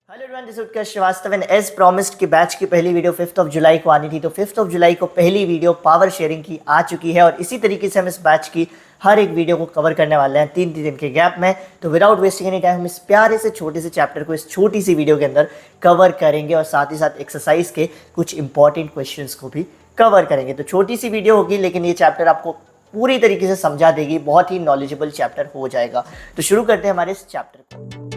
Hello everyone, this is Utkarsh Srivastava and as promised की batch की पहली वीडियो 5 जुलाई को आनी थी। तो 5 जुलाई को पहली वीडियो पावर शेयरिंग की आ चुकी है और इसी तरीके से हम इस बैच की हर एक वीडियो को कवर करने वाले हैं 3 दिन के गैप में। तो विदाउट वेस्टिंग एनी टाइम हम इस प्यारे से छोटे से चैप्टर को इस छोटी सी वीडियो के अंदर कवर करेंगे और साथ ही साथ एक्सरसाइज के कुछ इंपॉर्टेंट क्वेश्चंस को भी कवर करेंगे। तो छोटी सी वीडियो होगी लेकिन ये चैप्टर आपको पूरी तरीके से समझा देगी, बहुत ही नॉलेजेबल चैप्टर हो जाएगा। तो शुरू करते हैं हमारे इस चैप्टर को।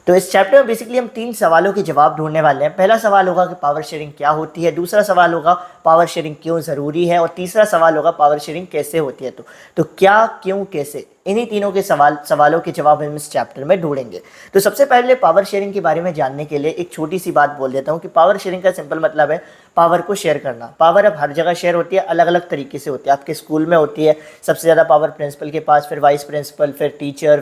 तो इस चैप्टर में बेसिकली हम 3 सवालों के जवाब ढूंढने वाले हैं। पहला सवाल होगा कि पावर शेयरिंग क्या होती है, दूसरा सवाल होगा पावर शेयरिंग क्यों ज़रूरी है और तीसरा सवाल होगा पावर शेयरिंग कैसे होती है। तो क्या, क्यों, कैसे, इन्हीं तीनों के सवालों के जवाब हम इस चैप्टर में ढूंढेंगे। तो सबसे पहले पावर शेयरिंग के बारे में जानने के लिए एक छोटी सी बात बोल देता हूँ कि पावर शेयरिंग का सिंपल मतलब है पावर को शेयर करना। पावर अब हर जगह शेयर होती है, अलग अलग तरीके से होती है। आपके स्कूल में होती है सबसे ज़्यादा पावर प्रिंसिपल के पास, फिर वाइस प्रिंसिपल, फिर टीचर,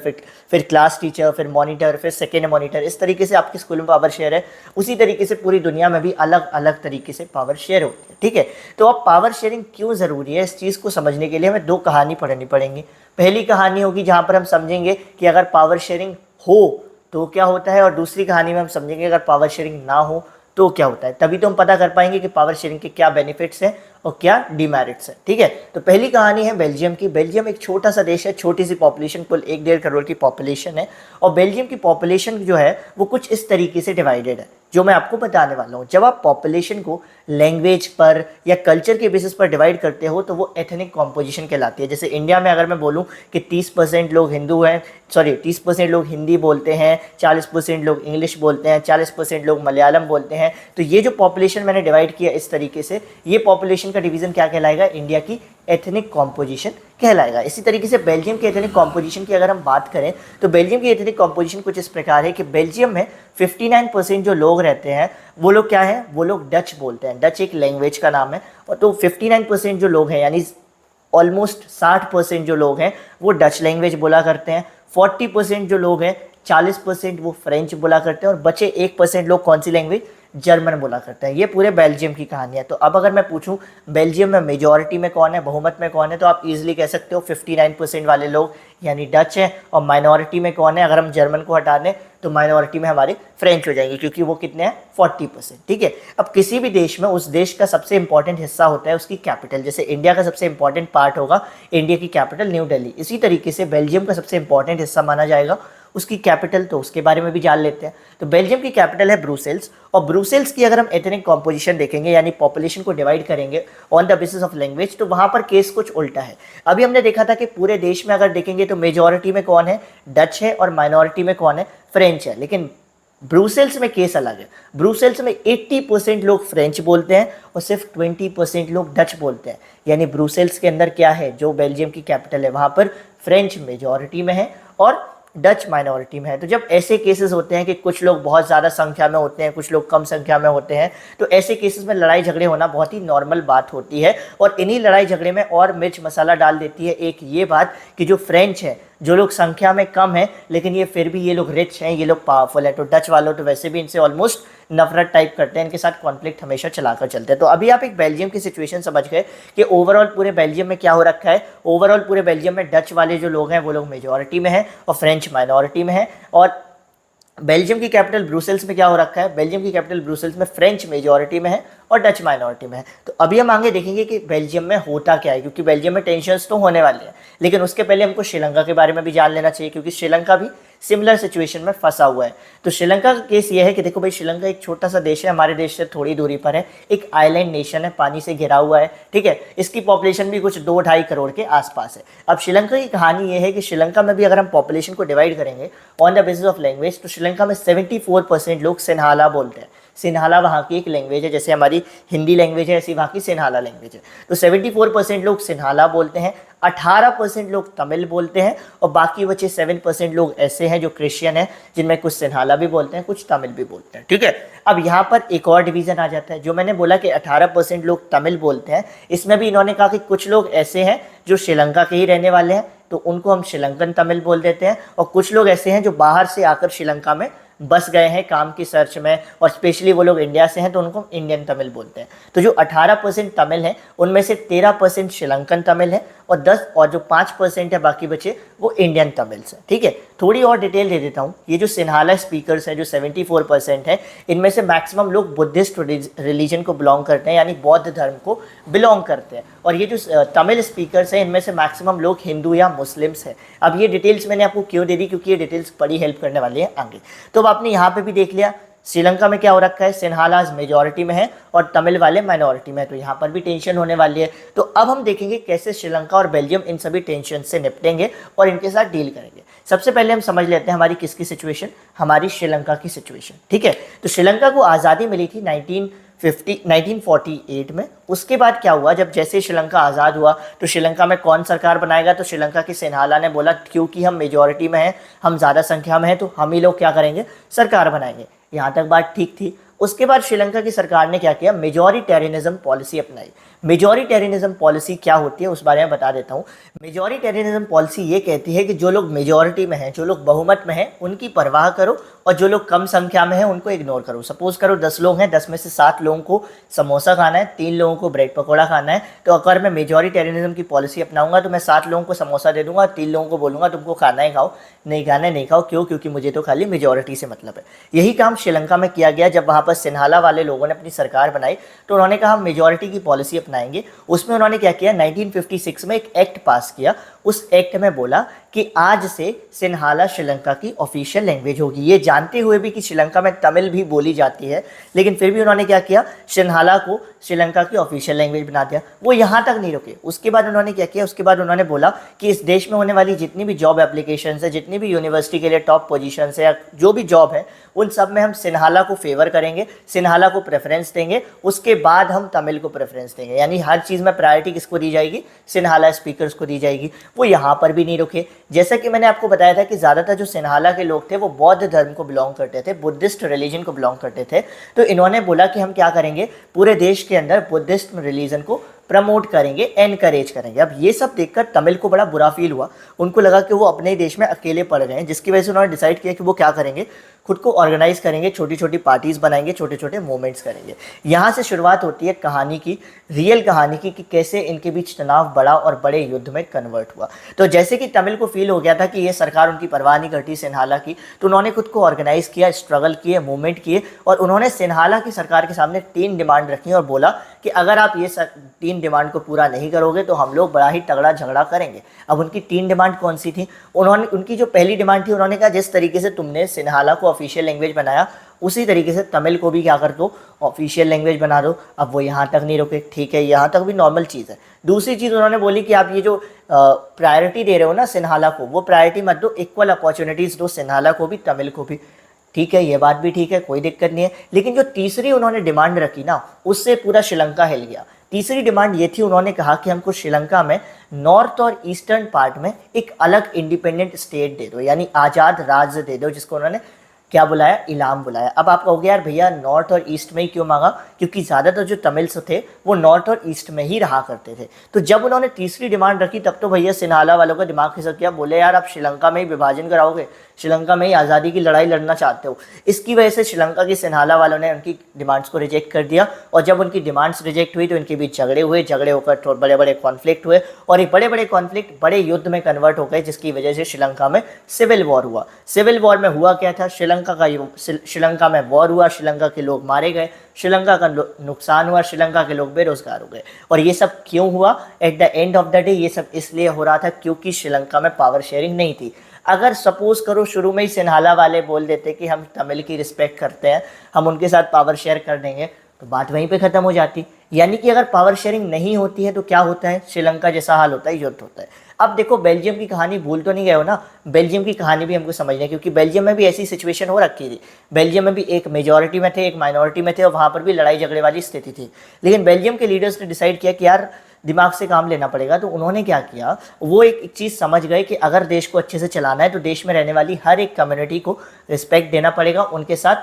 फिर क्लास टीचर, फिर मॉनिटर, फिर सेकेंड मॉनिटर। इस तरीके से आपके स्कूल में पावर शेयर है। उसी तरीके से पूरी दुनिया में भी अलग अलग तरीके से पावर शेयर होती है। ठीक है, तो अब पावर शेयरिंग क्यों ज़रूरी है, इस चीज़ को समझने के लिए हमें 2 कहानी पढ़नी पड़ेंगी। पहली कहानी होगी जहाँ पर हम समझेंगे कि अगर पावर शेयरिंग हो तो क्या होता है, और दूसरी कहानी में हम समझेंगे अगर पावर शेयरिंग ना हो तो क्या होता है। तभी तो हम पता कर पाएंगे कि पावर शेयरिंग के क्या बेनिफिट्स हैं और क्या डिमेरिट्स हैं। ठीक है, तो पहली कहानी है बेल्जियम की। बेल्जियम एक छोटा सा देश है, छोटी सी पॉपुलेशन, कुल 1-1.5 करोड़ की पॉपुलेशन है। और बेल्जियम की पॉपुलेशन जो है वो कुछ इस तरीके से डिवाइडेड है जो मैं आपको बताने वाला हूँ। जब आप पॉपुलेशन को लैंग्वेज पर या कल्चर के बेसिस पर डिवाइड करते हो तो वो एथनिक कॉम्पोजिशन कहलाती है। जैसे इंडिया में अगर मैं बोलूँ कि 30% लोग हिंदू हैं, 30% लोग हिंदी बोलते हैं, 40% लोग इंग्लिश बोलते हैं, 40% लोग मलयालम बोलते हैं, तो ये जो पॉपुलेशन मैंने डिवाइड किया इस तरीके से, ये पॉपुलेशन का डिवीज़न क्या कहलाएगा, इंडिया की एथनिक कॉम्पोजिशन कहलाएगा। इसी तरीके से बेल्जियम के एथनिक कॉम्पोजिशन की अगर हम बात करें तो बेल्जियम की एथनिक कॉम्पोजिशन कुछ इस प्रकार है कि बेल्जियम में 59% जो लोग रहते हैं वो लोग क्या हैं, वो लोग डच बोलते हैं। डच एक लैंग्वेज का नाम है। और तो 59% जो लोग हैं यानी ऑलमोस्ट 60% जो लोग हैं वो डच लैंग्वेज बोला करते हैं। 40% जो लोग हैं, 40% वो फ्रेंच बोला करते हैं और बचे 1% लोग कौन सी लैंग्वेज, जर्मन बोला करते हैं। ये पूरे बेल्जियम की कहानी है। तो अब अगर मैं पूछूं बेल्जियम में मेजॉरिटी में कौन है, बहुमत में कौन है, तो आप इजीली कह सकते हो 59% वाले लोग यानी डच है। और माइनॉरिटी में कौन है, अगर हम जर्मन को हटा दें तो माइनॉरिटी में हमारे फ्रेंच हो जाएंगे क्योंकि वो कितने हैं, 40%। ठीक है, अब किसी भी देश में उस देश का सबसे इंपॉर्टेंट हिस्सा होता है उसकी कैपिटल। जैसे इंडिया का सबसे इंपॉर्टेंट पार्ट होगा इंडिया की कैपिटल न्यू दिल्ली, इसी तरीके से बेल्जियम का सबसे इंपॉर्टेंट हिस्सा माना जाएगा उसकी कैपिटल। तो उसके बारे में भी जान लेते हैं। तो बेल्जियम की कैपिटल है ब्रुसेल्स। और ब्रुसेल्स की अगर हम एथनिक कॉम्पोजिशन देखेंगे यानी पॉपुलेशन को डिवाइड करेंगे on the basis of language, तो वहाँ पर केस कुछ उल्टा है। अभी हमने देखा था कि पूरे देश में अगर देखेंगे तो मेजॉरिटी में कौन है, डच है, और माइनॉरिटी में कौन है, फ्रेंच है। लेकिन ब्रुसेल्स में केस अलग है। ब्रुसेल्स में 80% लोग फ्रेंच बोलते हैं और सिर्फ 20% लोग डच बोलते हैं। यानी ब्रुसेल्स के अंदर क्या है, जो बेल्जियम की कैपिटल है वहाँ पर फ्रेंच मेजॉरिटी में है और डच माइनॉरिटी में है। तो जब ऐसे केसेस होते हैं कि कुछ लोग बहुत ज़्यादा संख्या में होते हैं, कुछ लोग कम संख्या में होते हैं, तो ऐसे केसेस में लड़ाई झगड़े होना बहुत ही नॉर्मल बात होती है। और इन्हीं लड़ाई झगड़े में और मिर्च मसाला डाल देती है एक ये बात कि जो फ्रेंच है, जो लोग संख्या में कम है लेकिन ये फिर भी ये लोग रिच हैं, ये लोग पावरफुल है। तो डच वालों तो वैसे भी इनसे ऑलमोस्ट नफरत टाइप करते हैं, इनके साथ कॉन्फ्लिक्ट हमेशा चलाकर चलते हैं। तो अभी आप एक बेल्जियम की सिचुएशन समझ गए कि ओवरऑल पूरे बेल्जियम में क्या हो रखा है। ओवरऑल पूरे बेल्जियम में डच वाले जो लोग हैं वो लोग मेजॉरिटी में हैं और फ्रेंच माइनॉरिटी में है। और बेल्जियम की कैपिटल ब्रुसेल्स में क्या हो रखा है, बेल्जियम की कैपिटल ब्रुसेल्स में फ्रेंच मेजॉरिटी में है और डच माइनॉरिटी में है। तो अभी हम आगे देखेंगे कि बेल्जियम में होता क्या है, क्योंकि बेल्जियम में टेंशन्स तो होने वाले हैं। लेकिन उसके पहले हमको श्रीलंका के बारे में भी जान लेना चाहिए क्योंकि श्रीलंका भी सिमिलर सिचुएशन में फंसा हुआ है। तो श्रीलंका का केस ये है कि देखो भाई, श्रीलंका एक छोटा सा देश है, हमारे देश से थोड़ी दूरी पर है, एक आइलैंड नेशन है, पानी से घिरा हुआ है। ठीक है, इसकी पॉपुलेशन भी कुछ 2-2.5 करोड़ के आसपास है। अब श्रीलंका की कहानी ये है कि श्रीलंका में भी अगर हम पॉपुलेशन को डिवाइड करेंगे on the basis of language, तो श्रीलंका में 74% लोग सिन्हाला बोलते हैं। सिन्हाला वहाँ की एक लैंग्वेज है, जैसे हमारी हिंदी लैंग्वेज है ऐसी वहाँ की सिन्हाला लैंग्वेज है। तो 74% लोग सिन्हाला बोलते हैं, 18% लोग तमिल बोलते हैं और बाकी बचे 7% लोग ऐसे हैं जो क्रिश्चियन हैं, जिनमें कुछ सिन्हाला भी बोलते हैं, कुछ तमिल भी बोलते हैं। ठीक है, अब यहाँ पर एक और डिवीज़न आ जाता है। जो मैंने बोला कि 18% लोग तमिल बोलते हैं, इसमें भी इन्होंने कहा कि कुछ लोग ऐसे हैं जो श्रीलंका के ही रहने वाले हैं तो उनको हम श्रीलंकन तमिल बोल देते हैं, और कुछ लोग ऐसे हैं जो बाहर से आकर श्रीलंका में बस गए हैं काम की सर्च में, और स्पेशली वो लोग इंडिया से हैं तो उनको इंडियन तमिल बोलते हैं। तो जो 18% तमिल हैं उनमें से 13% श्रीलंकन तमिल है, और 5% है बाकी बचे वो इंडियन तमिल्स हैं। ठीक है, थोड़ी और डिटेल दे देता हूँ। ये जो सिन्हाला स्पीकर्स हैं जो 74% हैं, इनमें से मैक्सिमम लोग बुद्धिस्ट रिलीजन को बिलोंग करते हैं, यानी बौद्ध धर्म को बिलोंग करते हैं। और ये जो तमिल स्पीकर्स हैं इनमें से मैक्सिमम लोग हिंदू या मुस्लिम्स हैं। अब ये डिटेल्स मैंने आपको क्यों दे दी, क्योंकि ये डिटेल्स बड़ी हेल्प करने वाली है आगे। तो अब आपने यहाँ पे भी देख लिया श्रीलंका में क्या हो रखा है, सिन्हालाज मेजॉरिटी में है और तमिल वाले माइनॉरिटी में है, तो यहाँ पर भी टेंशन होने वाली है। तो अब हम देखेंगे कैसे श्रीलंका और बेल्जियम इन सभी टेंशन से निपटेंगे और इनके साथ डील करेंगे। सबसे पहले हम समझ लेते हैं हमारी किसकी सिचुएशन, हमारी श्रीलंका की सिचुएशन। ठीक है, तो श्रीलंका को आज़ादी मिली थी 1948 में। उसके बाद क्या हुआ, जब जैसे श्रीलंका आज़ाद हुआ तो श्रीलंका में कौन सरकार बनाएगा, तो श्रीलंका के सिन्हाला ने बोला क्योंकि हम मेजॉरिटी में हैं, हम ज़्यादा संख्या में हैं, तो हम ही लोग क्या करेंगे, सरकार बनाएंगे। यहाँ तक बात ठीक थी। उसके बाद श्रीलंका की सरकार ने क्या किया, मेजॉरिटेरियनिज्म पॉलिसी अपनाई। मेजॉरिटेरियनिज्म पॉलिसी क्या होती है उस बारे में बता देता हूँ। मेजॉरिटेरियनिज्म पॉलिसी ये कहती है कि जो लोग मेजॉरिटी में हैं, जो लोग बहुमत में हैं, उनकी परवाह करो, और जो लोग कम संख्या में हैं उनको इग्नोर करो। सपोज करो 10 लोग हैं, 10 में से 7 लोगों को समोसा खाना है, 3 लोगों को ब्रेड पकौड़ा खाना है, तो अगर मैं मेजॉरिटेरियनिज्म की पॉलिसी अपनाऊंगा तो मैं 7 लोगों को समोसा दे दूंगा, 3 लोगों को बोलूंगा तुमको खाना है खाओ, नहीं खाना है नहीं खाओ। क्यों? क्योंकि मुझे तो खाली मेजॉरिटी से मतलब है। यही काम श्रीलंका में किया गया। जब वहाँ पर सिन्हाला वाले लोगों ने अपनी सरकार बनाई तो उन्होंने कहा हम मेजॉरिटी की पॉलिसी अपनाएंगे। उसमें उन्होंने क्या किया, 1956 में एक एक्ट पास किया। उस एक्ट में बोला कि आज से सिन्हाला श्रीलंका की ऑफिशियल लैंग्वेज होगी। ये जानते हुए भी कि श्रीलंका में तमिल भी बोली जाती है, लेकिन फिर भी उन्होंने क्या किया, सिन्हाला को श्रीलंका की ऑफिशियल लैंग्वेज बना दिया। वो यहाँ तक नहीं रुके, उसके बाद उन्होंने क्या किया, उसके बाद उन्होंने बोला कि इस देश में होने वाली जितनी भी जॉब एप्लीकेशन है, जितनी भी यूनिवर्सिटी के लिए टॉप पोजीशन है या जो भी जॉब है, उन सब में हम सिन्हाला को फेवर करेंगे, सिन्हाला को प्रेफरेंस देंगे, उसके बाद हम तमिल को प्रेफरेंस देंगे। यानी हर चीज़ में प्रायोरिटी किसको दी जाएगी, सिन्हाला स्पीकर्स को दी जाएगी। वो यहाँ पर भी नहीं रुके। जैसा कि मैंने आपको बताया था कि ज़्यादातर जो सिन्हाला के लोग थे वो बौद्ध धर्म को बिलोंग करते थे, बुद्धिस्ट रिलीजन को बिलोंग करते थे। तो इन्होंने बोला कि हम क्या करेंगे, पूरे देश के अंदर बुद्धिस्ट रिलीजन को प्रमोट करेंगे, एनकरेज करेंगे। अब ये सब देखकर तमिल को बड़ा बुरा फील हुआ। उनको लगा कि वो अपने देश में अकेले पड़ गए हैं, जिसकी वजह से उन्होंने डिसाइड किया कि वो क्या करेंगे, खुद को ऑर्गेनाइज करेंगे, छोटी छोटी पार्टीज बनाएंगे, छोटे छोटे मूवमेंट्स करेंगे। यहाँ से शुरुआत होती है कहानी की, रियल कहानी की, कि कैसे इनके बीच तनाव बढ़ा और बड़े युद्ध में कन्वर्ट हुआ। तो जैसे कि तमिल को फील हो गया था कि ये सरकार उनकी परवाह नहीं करती सिन्हाला की, तो उन्होंने खुद को ऑर्गेनाइज किया, स्ट्रगल किए, मूवमेंट किए, और उन्होंने सिन्हाला की सरकार के सामने 3 डिमांड रखी और बोला कि अगर आप ये 3 डिमांड को पूरा नहीं करोगे तो हम लोग बड़ा ही तगड़ा झगड़ा करेंगे। अब उनकी 3 डिमांड कौन सी थी, उनकी जो पहली डिमांड थी, उन्होंने कहा जिस तरीके से तुमने सिन्हाला को ऑफिशियल लैंग्वेज बनाया उसी तरीके से तमिल को भी क्या कर दो, ऑफिशियल लैंग्वेज बना दो। अब वो यहाँ तक नहीं रुके, ठीक है, यहाँ तक भी नॉर्मल चीज़ है। दूसरी चीज़ उन्होंने बोली कि आप ये जो प्रायोरिटी दे रहे हो ना सिन्हाला को, वो प्रायोरिटी मत दो, इक्वल अपॉर्चुनिटीज़ दो सिन्हाला को भी तमिल को भी। ठीक है, ये बात भी ठीक है, कोई दिक्कत नहीं है। लेकिन जो तीसरी उन्होंने डिमांड रखी ना, उससे पूरा श्रीलंका हिल गया। तीसरी डिमांड ये थी, उन्होंने कहा कि हमको श्रीलंका में नॉर्थ और ईस्टर्न पार्ट में एक अलग इंडिपेंडेंट स्टेट दे दो, यानी आज़ाद राज्य दे दो, जिसको उन्होंने क्या बुलाया, इलाम बुलाया। अब आप कहोगे यार भैया नॉर्थ और ईस्ट में ही क्यों मांगा, क्योंकि ज़्यादातर जो तमिल्स थे वो नॉर्थ और ईस्ट में ही रहा करते थे। तो जब उन्होंने तीसरी डिमांड रखी तब तो भैया सिन्हाला वालों का दिमाग खिसक गया, बोले यार आप श्रीलंका में ही विभाजन कराओगे, श्रीलंका में ही आज़ादी की लड़ाई लड़ना चाहते हो। इसकी वजह से श्रीलंका के सिन्हाला वालों ने उनकी डिमांड्स को रिजेक्ट कर दिया, और जब उनकी डिमांड्स रिजेक्ट हुई तो इनके बीच झगड़े हुए, झगड़े होकर बड़े बड़े कॉन्फ्लिक्ट हुए, और ये बड़े बड़े कॉन्फ्लिक्ट बड़े युद्ध में कन्वर्ट हो गए, जिसकी वजह से श्रीलंका में सिविल वॉर हुआ। सिविल वॉर में हुआ क्या था, श्रीलंका में वॉर हुआ, श्रीलंका के लोग मारे गए, श्रीलंका का नुकसान हुआ, श्रीलंका के लोग बेरोजगार हो गए। और ये सब क्यों हुआ, at the end of the day ये सब इसलिए हो रहा था क्योंकि श्रीलंका में पावर शेयरिंग नहीं थी। अगर सपोज करो शुरू में ही सिन्हाला वाले बोल देते कि हम तमिल की रिस्पेक्ट करते हैं, हम उनके साथ पावर शेयर कर देंगे, तो बात वहीं पे ख़त्म हो जाती। यानी कि अगर पावर शेयरिंग नहीं होती है तो क्या होता है, श्रीलंका जैसा हाल होता है, युद्ध होता है। अब देखो बेल्जियम की कहानी भूल तो नहीं गए हो ना, बेल्जियम की कहानी भी हमको समझना है, क्योंकि बेल्जियम में भी ऐसी सिचुएशन हो रखी थी। बेल्जियम में भी एक मेजॉरिटी में थे, एक माइनॉरिटी में थे, और वहाँ पर भी लड़ाई झगड़े वाली स्थिति थी। लेकिन बेल्जियम के लीडर्स ने डिसाइड किया कि यार दिमाग से काम लेना पड़ेगा। तो उन्होंने क्या किया, वो एक चीज़ समझ गए कि अगर देश को अच्छे से चलाना है तो देश में रहने वाली हर एक कम्युनिटी को रिस्पेक्ट देना पड़ेगा, उनके साथ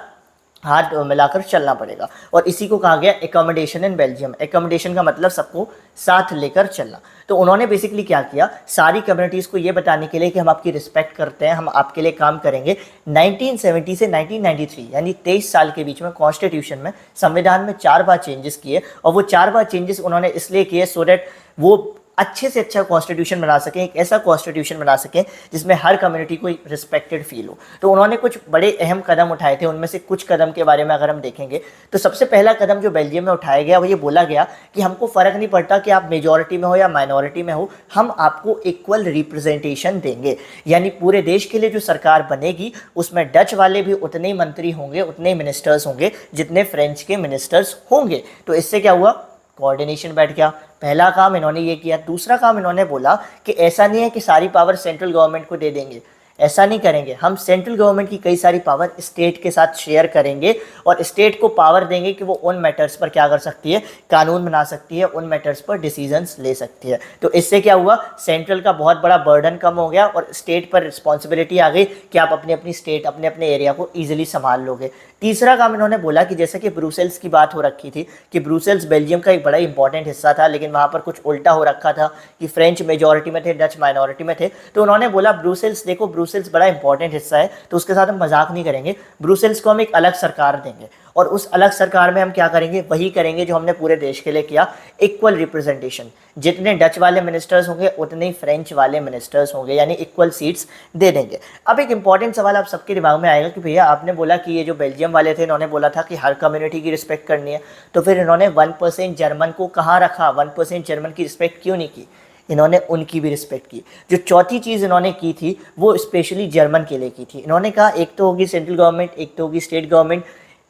हाथ मिलाकर चलना पड़ेगा। और इसी को कहा गया एकोमोडेशन इन बेल्जियम। एकोमोडेशन का मतलब सबको साथ लेकर चलना। तो उन्होंने बेसिकली क्या किया, सारी कम्युनिटीज़ को ये बताने के लिए कि हम आपकी रिस्पेक्ट करते हैं, हम आपके लिए काम करेंगे, 1970 से 1993 यानी 23 साल के बीच में कॉन्स्टिट्यूशन में, संविधान में 4 बार चेंजेस किए। और वो 4 बार चेंजेस उन्होंने इसलिए किए सो दैट वो अच्छे से अच्छा कॉन्स्टिट्यूशन बना सकें, एक ऐसा कॉन्स्टिट्यूशन बना सकें जिसमें हर कम्युनिटी को रिस्पेक्टेड फील हो। तो उन्होंने कुछ बड़े अहम कदम उठाए थे। उनमें से कुछ कदम के बारे में अगर हम देखेंगे तो सबसे पहला कदम जो बेल्जियम में उठाया गया वो ये बोला गया कि हमको फ़र्क नहीं पड़ता कि आप मेजॉरिटी में हो या माइनॉरिटी में हो, हम आपको इक्वल रिप्रेजेंटेशन देंगे। यानी पूरे देश के लिए जो सरकार बनेगी उसमें डच वाले भी उतने ही मंत्री होंगे, उतने ही मिनिस्टर्स होंगे जितने फ्रेंच के मिनिस्टर्स होंगे। तो इससे क्या हुआ, कोऑर्डिनेशन बैठ गया। पहला काम इन्होंने ये किया। दूसरा काम इन्होंने बोला कि ऐसा नहीं है कि सारी पावर सेंट्रल गवर्नमेंट को दे देंगे, ऐसा नहीं करेंगे, हम सेंट्रल गवर्नमेंट की कई सारी पावर स्टेट के साथ शेयर करेंगे और स्टेट को पावर देंगे कि वो उन मैटर्स पर क्या कर सकती है, कानून बना सकती है, उन मैटर्स पर डिसीजंस ले सकती है। तो इससे क्या हुआ, सेंट्रल का बहुत बड़ा बर्डन कम हो गया और स्टेट पर रिस्पॉन्सिबिलिटी आ गई कि आप अपनी अपनी स्टेट, अपने अपने एरिया को ईजिली संभाल लोगे। तीसरा काम इन्होंने बोला कि जैसे कि ब्रुसेल्स की बात हो रखी थी कि ब्रुसेल्स बेल्जियम का एक बड़ा इंपॉर्टेंट हिस्सा था, लेकिन वहाँ पर कुछ उल्टा हो रखा था कि फ्रेंच मेजॉरिटी में थे, डच माइनॉरिटी में थे। तो उन्होंने बोला ब्रुसेल्स देखो, ब्रुसेल्स बड़ा इंपॉर्टेंट हिस्सा है, तो उसके साथ हम मजाक नहीं करेंगे, ब्रुसेल्स को हम एक अलग सरकार देंगे और उस अलग सरकार में हम क्या करेंगे, वही करेंगे जो हमने पूरे देश के लिए किया, इक्वल रिप्रेजेंटेशन। जितने डच वाले मिनिस्टर्स होंगे उतने ही फ्रेंच वाले मिनिस्टर्स होंगे, यानी इक्वल सीट्स दे देंगे। अब एक इंपॉर्टेंट सवाल आप सबके दिमाग में आएगा कि भैया आपने बोला कि ये जो बेल्जियम वाले थे इन्होंने बोला था कि हर कम्युनिटी की रिस्पेक्ट करनी है, तो फिर इन्होंने 1% जर्मन को कहाँ रखा, 1% जर्मन की रिस्पेक्ट क्यों नहीं की? इन्होंने उनकी भी रिस्पेक्ट की। जो चौथी चीज़ इन्होंने की थी वो स्पेशली जर्मन के लिए की थी। इन्होंने कहा एक तो होगी सेंट्रल गवर्नमेंट, एक तो होगी स्टेट गवर्नमेंट,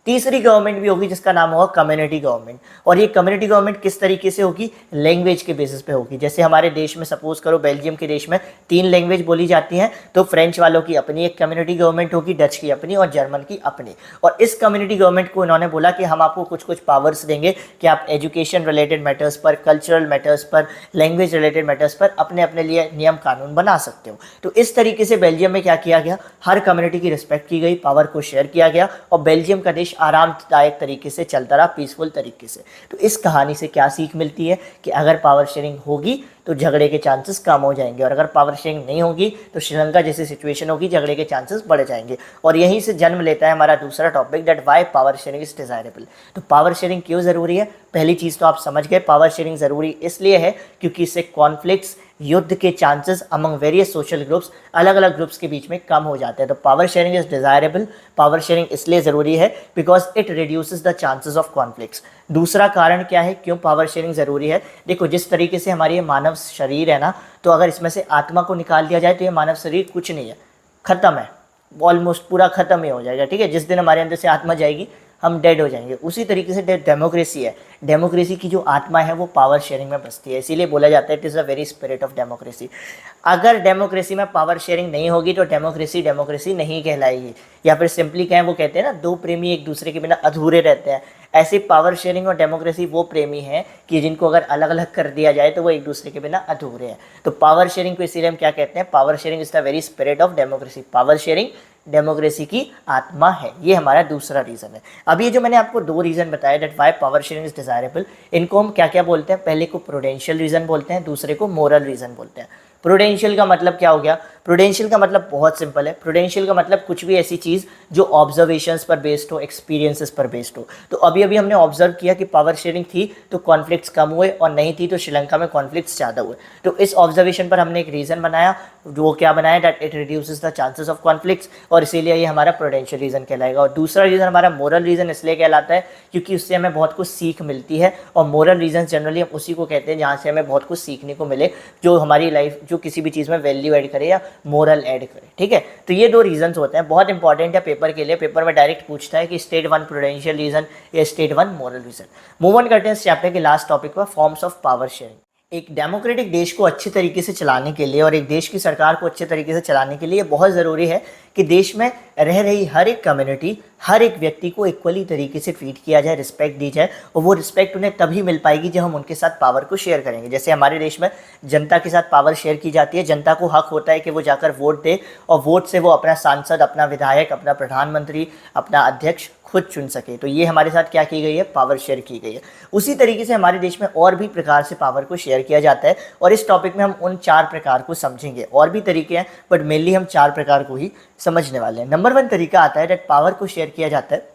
तीसरी गवर्नमेंट भी होगी जिसका नाम होगा कम्युनिटी गवर्नमेंट। और ये कम्युनिटी गवर्नमेंट किस तरीके से होगी, लैंग्वेज के बेसिस पे होगी। जैसे हमारे देश में सपोज करो बेल्जियम के देश में 3 लैंग्वेज बोली जाती हैं, तो फ्रेंच वालों की अपनी एक कम्युनिटी गवर्नमेंट होगी, डच की अपनी और जर्मन की अपनी। और इस कम्युनिटी गवर्नमेंट को इन्होंने बोला कि हम आपको कुछ कुछ पावर्स देंगे कि आप एजुकेशन रिलेटेड मैटर्स पर, कल्चरल मैटर्स पर, लैंग्वेज रिलेटेड मैटर्स पर अपने अपने लिए नियम कानून बना सकते हो। तो इस तरीके से बेल्जियम में क्या किया गया, हर कम्युनिटी की रिस्पेक्ट की गई, पावर को शेयर किया गया और बेल्जियम का देश आरामदायक तरीके से चलता रहा, पीसफुल तरीके से। तो इस कहानी से क्या सीख मिलती है कि अगर पावर शेयरिंग होगी तो झगड़े के चांसेस कम हो जाएंगे और अगर पावर शेयरिंग नहीं होगी तो श्रीलंका जैसी सिचुएशन होगी, झगड़े के चांसेस बढ़ जाएंगे। और यहीं से जन्म लेता है हमारा दूसरा topic, that why power sharing is desirable. तो पावर शेयरिंग क्यों ज़रूरी है, पहली चीज़ तो आप समझ गए, पावर शेयरिंग ज़रूरी इसलिए है क्योंकि इससे कॉन्फ्लिक्ट्स, युद्ध के chances among various social groups, अलग अलग ग्रुप्स के बीच में कम हो जाते हैं। तो power sharing is desirable. Power sharing इसलिए ज़रूरी है because it reduces the chances of conflicts. दूसरा कारण क्या है क्यों पावर शेयरिंग ज़रूरी है, देखो जिस तरीके से हमारी ये मानव शरीर है ना, तो अगर इसमें से आत्मा को निकाल दिया जाए तो ये मानव शरीर कुछ नहीं है, ख़त्म है, ऑलमोस्ट पूरा ख़त्म ही हो जाएगा। ठीक है, जिस दिन हमारे अंदर से आत्मा जाएगी हम डेड हो जाएंगे। उसी तरीके से डेमोक्रेसी है, डेमोक्रेसी की जो आत्मा है वो पावर शेयरिंग में बसती है, इसीलिए बोला जाता है it is a very spirit of democracy. अगर डेमोक्रेसी में पावर शेयरिंग नहीं होगी तो डेमोक्रेसी डेमोक्रेसी नहीं कहलाएगी, या फिर सिंपली कहें, वो कहते हैं ना दो प्रेमी एक दूसरे के बिना अधूरे रहते हैं, ऐसे पावर शेयरिंग और डेमोक्रेसी वो प्रेमी हैं कि जिनको अगर अलग अलग कर दिया जाए तो वो एक दूसरे के बिना अधूरे हैं। तो पावर शेयरिंग को इसीलिए हम क्या कहते हैं, power sharing is the very spirit of democracy. Power sharing democracy की आत्मा है, ये हमारा दूसरा रीज़न है। अब ये जो मैंने आपको 2 रीज़न बताया that why power sharing is desirable, इनको हम क्या क्या बोलते हैं, पहले को प्रूडेंशियल रीज़न बोलते हैं, दूसरे को मोरल रीज़न बोलते हैं। प्रूडेंशियल का मतलब क्या हो गया, प्रूडेंशियल का मतलब बहुत सिंपल है, प्रूडेंशियल का मतलब कुछ भी ऐसी चीज़ जो ऑब्जर्वेशंस पर बेस्ड हो, एक्सपीरियंसेस पर बेस्ड हो। तो अभी अभी हमने ऑब्जर्व किया कि पावर शेयरिंग थी तो कॉन्फ्लिक्ट्स कम हुए और नहीं थी तो श्रीलंका में कॉन्फ्लिक्ट्स ज़्यादा हुए। तो इस ऑब्जर्वेशन पर हमने एक रीज़न बनाया, वो क्या बनाया, that it reduces the chances of conflicts, और इसीलिए ये हमारा प्रूडेंशियल रीज़न कहलाएगा। और दूसरा रीज़न हमारा मोरल रीज़न इसलिए कहलाता है क्योंकि उससे हमें बहुत कुछ सीख मिलती है, और मोरल रीज़न जनरली हम उसी को कहते हैं जहाँ से हमें बहुत कुछ सीखने को मिले, जो हमारी लाइफ, जो किसी भी चीज़ में वैल्यू ऐड करे या मोरल ऐड करे। ठीक है, तो ये 2 रीजंस होते हैं, बहुत इंपॉर्टेंट है पेपर के लिए। पेपर में डायरेक्ट पूछता है कि स्टेट 1 प्रूडेंशियल रीजन या state 1 moral reason. Move on करते हैं इस चैप्टर के लास्ट टॉपिक पर, फॉर्म्स ऑफ पावर शेयरिंग। एक डेमोक्रेटिक देश को अच्छे तरीके से चलाने के लिए और एक देश की सरकार को अच्छे तरीके से चलाने के लिए बहुत ज़रूरी है कि देश में रह रही हर एक कम्युनिटी, हर एक व्यक्ति को इक्वली तरीके से ट्रीट किया जाए, रिस्पेक्ट दी जाए, और वो रिस्पेक्ट उन्हें तभी मिल पाएगी जब हम उनके साथ पावर को शेयर करेंगे। जैसे हमारे देश में जनता के साथ पावर शेयर की जाती है, जनता को हक होता है कि वो जाकर वोट दे और वोट से वो अपना सांसद, अपना विधायक, अपना प्रधानमंत्री, अपना अध्यक्ष खुद चुन सके। तो ये हमारे साथ क्या की गई है, पावर शेयर की गई है। उसी तरीके से हमारे देश में और भी प्रकार से पावर को शेयर किया जाता है, और इस टॉपिक में हम उन 4 प्रकार को समझेंगे। और भी तरीके हैं बट मेनली हम 4 प्रकार को ही समझने वाले हैं। नंबर 1 तरीका आता है दैट पावर को शेयर किया जाता है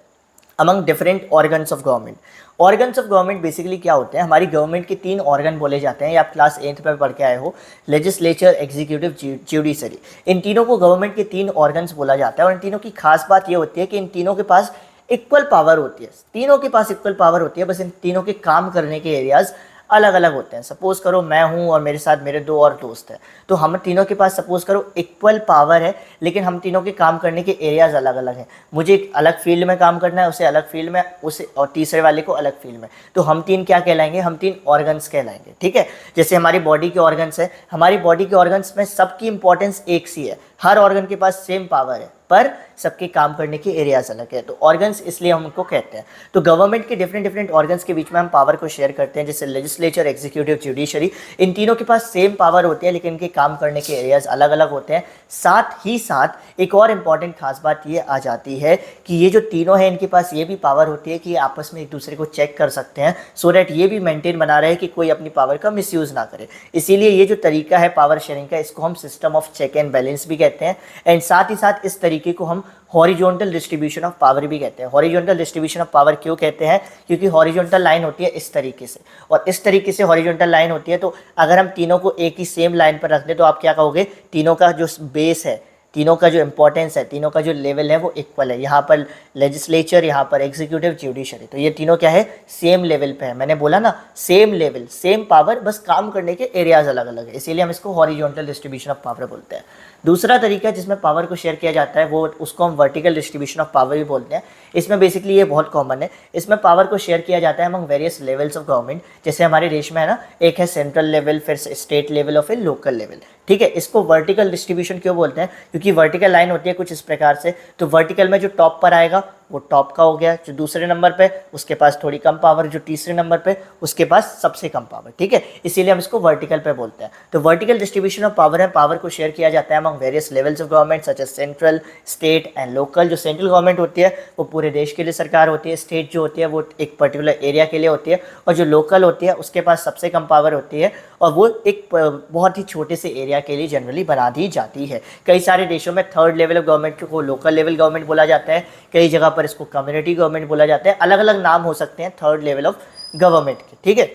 among different organs of government. Organs of government basically क्या होते हैं, हमारी गवर्नमेंट के 3 ऑर्गन बोले जाते हैं, या आप क्लास 8th में पढ़ के आए हो, लेजिस्लेचर, एग्जीक्यूटिव, जुडिशरी। इन तीनों को गवर्नमेंट के 3 ऑर्गन्स बोला जाता है, और इन तीनों की खास बात ये होती है कि इन तीनों के पास इक्वल पावर होती है। तीनों के पास इक्वल पावर होती है, बस इन तीनों के काम करने के एरियाज अलग अलग होते हैं। सपोज करो मैं हूँ और मेरे साथ मेरे 2 और दोस्त हैं, तो हम तीनों के पास सपोज करो इक्वल पावर है, लेकिन हम तीनों के काम करने के एरियाज अलग अलग हैं। मुझे एक अलग फील्ड में काम करना है, उसे अलग फील्ड में, उसे और तीसरे वाले को अलग फील्ड में। तो हम 3 क्या कहलाएंगे, हम 3 ऑर्गन्स कहलाएंगे। ठीक है, जैसे हमारी बॉडी के ऑर्गन्स है, हमारी बॉडी के ऑर्गन्स में सबकी इंपॉर्टेंस एक सी है, हर ऑर्गन के पास सेम पावर है, पर सबके काम करने के एरियाज अलग है। तो ऑर्गन्स इसलिए हम उनको कहते हैं। तो गवर्नमेंट के डिफरेंट ऑर्गन्स के बीच में हम पावर को शेयर करते हैं, जैसे लेजिस्लेचर, एग्जीक्यूटिव, जुडिशरी। इन तीनों के पास सेम पावर होती है, लेकिन इनके काम करने के एरियाज अलग अलग होते हैं। साथ ही साथ एक और इम्पॉर्टेंट खास बात ये आ जाती है कि ये जो तीनों हैं, इनके पास ये भी पावर होती है कि ये आपस में एक दूसरे को चेक कर सकते हैं, सो दैट ये भी मेंटेन बना रहे कि कोई अपनी पावर का मिसयूज ना करे। इसीलिए ये जो तरीका है पावर शेयरिंग का, इसको हम system of check and balance भी कहते हैं। एंड साथ ही साथ इस तरीके को हम हॉरिजॉन्टल डिस्ट्रीब्यूशन ऑफ पावर भी कहते हैं। हॉरिजॉन्टल डिस्ट्रीब्यूशन ऑफ पावर क्यों कहते हैं, क्योंकि हॉरिजॉन्टल लाइन होती है इस तरीके से, और इस तरीके से हॉरिजॉन्टल लाइन होती है। तो अगर हम तीनों को एक ही सेम लाइन पर रख दें तो आप क्या कहोगे, तीनों का जो बेस है, तीनों का जो इंपॉर्टेंस है, तीनों का जो लेवल है वो इक्वल है। यहाँ पर लेजिस्लेचर, यहाँ पर एग्जीक्यूटिव, जुडिशरी, तो ये तीनों क्या है, सेम लेवल पे है। मैंने बोला ना, सेम लेवल, सेम पावर, बस काम करने के एरियाज अलग अलग है, इसीलिए हम इसको हॉरिजॉन्टल डिस्ट्रीब्यूशन ऑफ पावर बोलते हैं। दूसरा तरीका जिसमें पावर को शेयर किया जाता है वो उसको हम वर्टिकल डिस्ट्रीब्यूशन ऑफ पावर भी बोलते हैं। इसमें बेसिकली ये बहुत कॉमन है, इसमें पावर को शेयर किया जाता है among various levels of government. जैसे हमारे देश में है ना, एक है सेंट्रल लेवल, फिर स्टेट लेवल और फिर लोकल लेवल। ठीक है, इसको वर्टिकल डिस्ट्रीब्यूशन क्यों बोलते हैं, क्योंकि वर्टिकल लाइन होती है कुछ इस प्रकार से। तो वर्टिकल में जो टॉप पर आएगा वो टॉप का हो गया, जो दूसरे नंबर पे उसके पास थोड़ी कम पावर, जो तीसरे नंबर पे उसके पास सबसे कम पावर। ठीक है, इसीलिए हम इसको वर्टिकल पे बोलते हैं। तो वर्टिकल डिस्ट्रीब्यूशन ऑफ पावर है, पावर को शेयर किया जाता है among various levels of government such as central, state and local. जो सेंट्रल गवर्नमेंट होती है वो पूरे देश के लिए सरकार होती है, स्टेट जो होती है वो एक पर्टिकुलर एरिया के लिए होती है, और जो लोकल होती है उसके पास सबसे कम पावर होती है, और वो एक बहुत ही छोटे से एरिया के लिए जनरली बना दी जाती है। कई सारे देशों में 3rd लेवल ऑफ गवर्नमेंट को लोकल लेवल गवर्नमेंट बोला जाता है, कई जगह पर इसको कम्युनिटी गवर्नमेंट बोला जाता है। अलग अलग नाम हो सकते हैं 3rd लेवल ऑफ गवर्नमेंट के। ठीक है,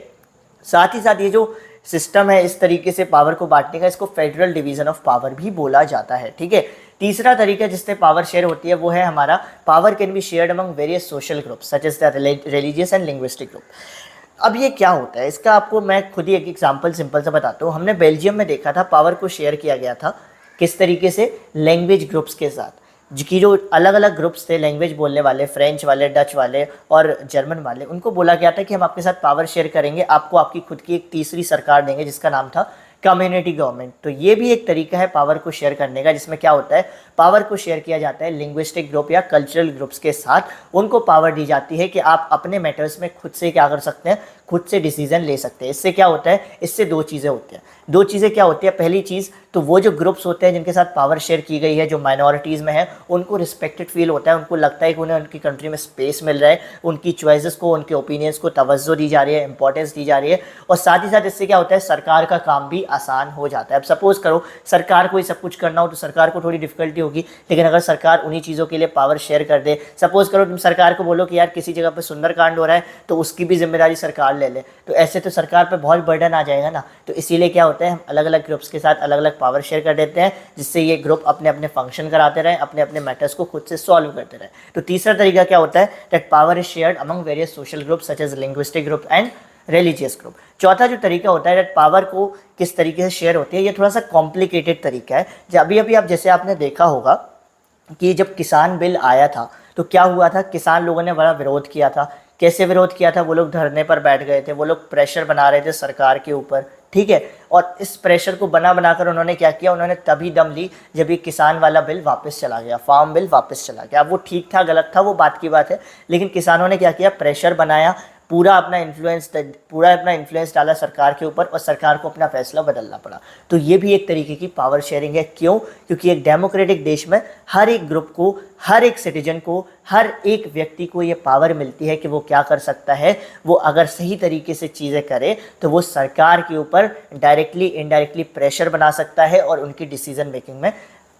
साथ ही साथ ये जो सिस्टम है इस तरीके से पावर को बांटने का, इसको फेडरल डिवीजन ऑफ पावर भी बोला जाता है। ठीक है, तीसरा तरीका जिससे पावर शेयर होती है वो है हमारा power can be shared among various social groups such as the religious and linguistic group. अब ये क्या होता है, इसका आपको मैं खुद ही एक एग्जांपल सिंपल सा बताता हूँ। हमने बेल्जियम में देखा था पावर को शेयर किया गया था किस तरीके से, लैंग्वेज ग्रुप्स के साथ, जिसकी जो अलग अलग ग्रुप्स थे, लैंग्वेज बोलने वाले, फ्रेंच वाले, डच वाले और जर्मन वाले, उनको बोला गया था कि हम आपके साथ पावर शेयर करेंगे, आपको आपकी खुद की एक तीसरी सरकार देंगे जिसका नाम था कम्युनिटी गवर्नमेंट। तो ये भी एक तरीका है पावर को शेयर करने का, जिसमें क्या होता है, पावर को शेयर किया जाता है लिंग्विस्टिक ग्रुप या कल्चरल ग्रुप्स के साथ। उनको पावर दी जाती है कि आप अपने मैटर्स में खुद से क्या कर सकते हैं, खुद से डिसीजन ले सकते हैं। इससे क्या होता है, इससे 2 चीज़ें होती हैं। 2 चीज़ें क्या होती है, पहली चीज़ तो वो जो ग्रुप्स होते हैं जिनके साथ पावर शेयर की गई है, जो माइनॉरिटीज़ में है, उनको रिस्पेक्टेड फील होता है, उनको लगता है कि उन्हें उनकी कंट्री में स्पेस मिल रहा है, उनकी चॉइसेस को, उनके ओपिनियंस को तवज्जो दी जा रही है, इंपॉर्टेंस दी जा रही है। और साथ ही साथ इससे क्या होता है, सरकार का काम भी आसान हो जाता है। अब सपोज करो सरकार को ही सब कुछ करना हो तो सरकार को थोड़ी डिफिकल्टी होगी, लेकिन अगर सरकार उन्हीं चीज़ों के लिए पावर शेयर कर दे, सपोज करो तुम सरकार को बोलो कि यार किसी जगह पर सुंदरकांड हो रहा है तो उसकी भी जिम्मेदारी सरकार ले ले, तो ऐसे तो सरकार पर बहुत बर्डन आ जाएगा ना। तो इसीलिए क्या होता है, हम अलग अलग ग्रुप्स के साथ अलग अलग पावर शेयर कर देते हैं, जिससे ये ग्रुप अपने अपने फंक्शन कराते रहें, अपने अपने मैटर्स को खुद से सॉल्व करते रहें। तो तीसरा तरीका क्या होता है, that power is shared among various social group such as linguistic group and religious group. चौथा जो तरीका होता है, दैट पावर को किस तरीके से शेयर होती है, ये थोड़ा सा कॉम्प्लिकेटेड तरीका है। अभी अभी आप जैसे आपने देखा होगा कि जब किसान बिल आया था तो क्या हुआ था, किसान लोगों ने बड़ा विरोध किया था कैसे विरोध किया था? वो लोग धरने पर बैठ गए थे, वो लोग प्रेशर बना रहे थे सरकार के ऊपर, ठीक है। और इस प्रेशर को बनाकर उन्होंने क्या किया, उन्होंने तभी दम ली जब ये किसान वाला बिल वापस चला गया, फार्म बिल वापस चला गया। अब वो ठीक था गलत था वो बात की बात है, लेकिन किसानों ने क्या किया, प्रेशर बनाया, पूरा अपना इन्फ्लुएंस डाला सरकार के ऊपर और सरकार को अपना फैसला बदलना पड़ा। तो ये भी एक तरीके की पावर शेयरिंग है। क्यों? क्योंकि एक डेमोक्रेटिक देश में हर एक ग्रुप को, हर एक सिटीजन को, हर एक व्यक्ति को ये पावर मिलती है कि वो क्या कर सकता है। वो अगर सही तरीके से चीज़ें करे तो वो सरकार के ऊपर डायरेक्टली इनडायरेक्टली प्रेशर बना सकता है और उनकी डिसीजन मेकिंग में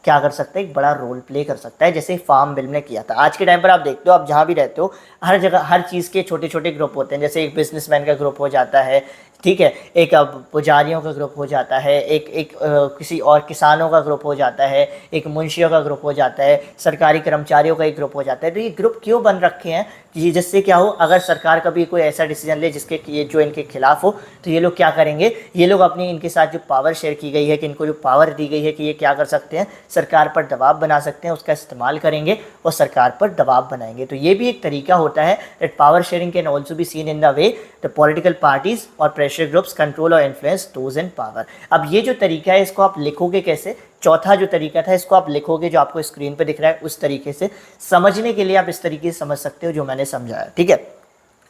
क्या कर सकता है, एक बड़ा रोल प्ले कर सकता है, जैसे फार्म बिल ने किया था। आज के टाइम पर आप देखते हो, आप जहाँ भी रहते हो, हर जगह हर चीज़ के छोटे छोटे ग्रुप होते हैं। जैसे एक बिजनेसमैन का ग्रुप हो जाता है, ठीक है, एक पुजारियों का ग्रुप हो जाता है, किसी और किसानों का ग्रुप हो जाता है, एक मुंशियों का ग्रुप हो जाता है, सरकारी कर्मचारियों का एक ग्रुप हो जाता है। तो ये ग्रुप क्यों बन रखे हैं कि जिससे क्या हो, अगर सरकार कभी कोई ऐसा डिसीजन ले जिसके ये जो इनके खिलाफ हो, तो ये लोग क्या करेंगे, ये लोग अपनी इनके साथ जो पावर शेयर की गई है, कि इनको जो पावर दी गई है कि ये क्या कर सकते हैं, सरकार पर दबाव बना सकते हैं, उसका इस्तेमाल करेंगे और सरकार पर दबाव बनाएंगे। तो ये भी एक तरीका होता है that power sharing can also be seen in the way the political parties और प्रेशर ग्रुप्स कंट्रोल और इन्फ्लुएंस दोज इन पावर। अब ये जो तरीका है इसको आप लिखोगे कैसे? चौथा जो तरीका था इसको आप लिखोगे, जो आपको स्क्रीन पे दिख रहा है उस तरीके से। समझने के लिए आप इस तरीके से समझ सकते हो जो मैंने समझाया, ठीक है।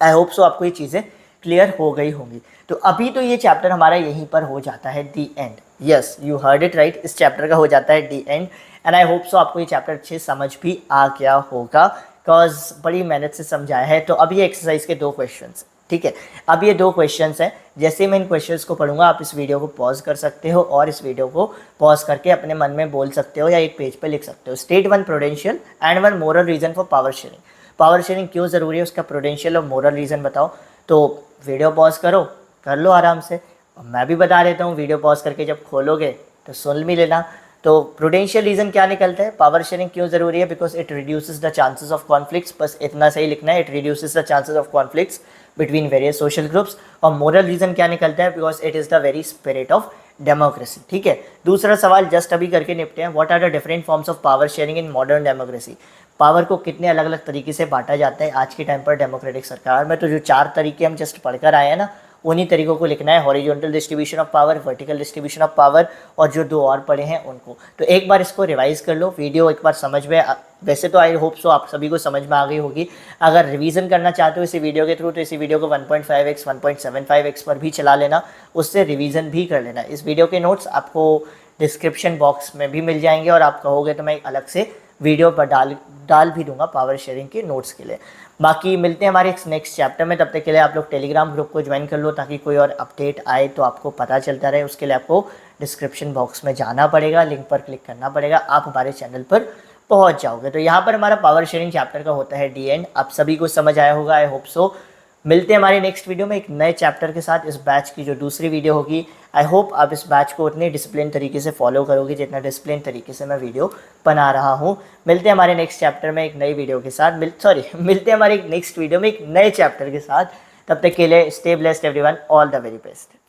आई होप सो आपको ये चीज़ें क्लियर हो गई होंगी। तो अभी तो ये चैप्टर हमारा यहीं पर हो जाता है the end. Yes, you heard it right, इस चैप्टर का हो जाता है the end. And I hope so आपको ये चैप्टर अच्छे समझ भी आ गया होगा, बिकॉज बड़ी मेहनत से समझाया है। तो अब ये एक्सरसाइज के 2 क्वेश्चंस, ठीक है। अब ये 2 क्वेश्चंस हैं। जैसे मैं इन क्वेश्चंस को पढ़ूंगा आप इस वीडियो को पॉज कर सकते हो और इस वीडियो को पॉज करके अपने मन में बोल सकते हो या एक पेज पे लिख सकते हो। State 1 prudential and 1 moral reason for power sharing. Power sharing क्यों ज़रूरी है, उसका प्रूडेंशियल और मोरल रीज़न बताओ। तो वीडियो पॉज करो, कर लो आराम से। और मैं भी बता देता हूँ, वीडियो पॉज करके जब खोलोगे तो सुन भी लेना। तो प्रूडेंशियल रीज़न क्या निकलता है, पावर शेयरिंग क्यों ज़रूरी है, because it reduces the chances of conflicts. बस इतना सही लिखना है, it reduces the chances of conflicts between various social groups. और मोरल रीज़न क्या निकलता है, because it is the very spirit of democracy, ठीक है। दूसरा सवाल जस्ट अभी करके निपटे हैं, what are the different forms of power sharing in modern democracy. Power को कितने अलग अलग तरीके से बांटा जाता है आज के टाइम पर डेमोक्रेटिक सरकार में। तो जो 4 तरीके हम जस्ट पढ़कर आए हैं ना, उन्हीं तरीकों को लिखना है, horizontal distribution of power, vertical distribution of power, और जो 2 और पढ़े हैं उनको। तो एक बार इसको रिवाइज कर लो, वीडियो एक बार समझ में वैसे तो आई होप सो आप सभी को समझ में आ गई होगी। अगर रिवीजन करना चाहते हो इसी वीडियो के थ्रू, तो इसी वीडियो को 1.5x 1.75x पर भी चला लेना, उससे रिवीजन भी कर लेना। इस वीडियो के नोट्स आपको डिस्क्रिप्शन बॉक्स में भी मिल जाएंगे, और आप कहोगे तो मैं एक अलग से वीडियो पर डाल भी दूंगा पावर शेयरिंग के नोट्स के लिए। बाकी मिलते हैं हमारे नेक्स्ट चैप्टर में, तब तक के लिए आप लोग टेलीग्राम ग्रुप को ज्वाइन कर लो, ताकि कोई और अपडेट आए तो आपको पता चलता रहे। उसके लिए आपको डिस्क्रिप्शन बॉक्स में जाना पड़ेगा, लिंक पर क्लिक करना पड़ेगा, आप हमारे चैनल पर पहुंच जाओगे। तो यहाँ पर हमारा पावर शेयरिंग चैप्टर का होता है डी एंड। आप सभी को समझ आया होगा, आई होप सो। मिलते हैं हमारे नेक्स्ट वीडियो में एक नए चैप्टर के साथ। इस बैच की जो दूसरी वीडियो होगी, आई होप आप इस बैच को उतने डिसिप्लिन तरीके से फॉलो करोगे जितना डिसिप्लिन तरीके से मैं वीडियो बना रहा हूँ। मिलते हैं हमारे नेक्स्ट चैप्टर में एक नई वीडियो के साथ, मिलते हैं हमारे नेक्स्ट वीडियो में एक नए चैप्टर के साथ। तब तक के लिए stay blessed everyone, all the very best.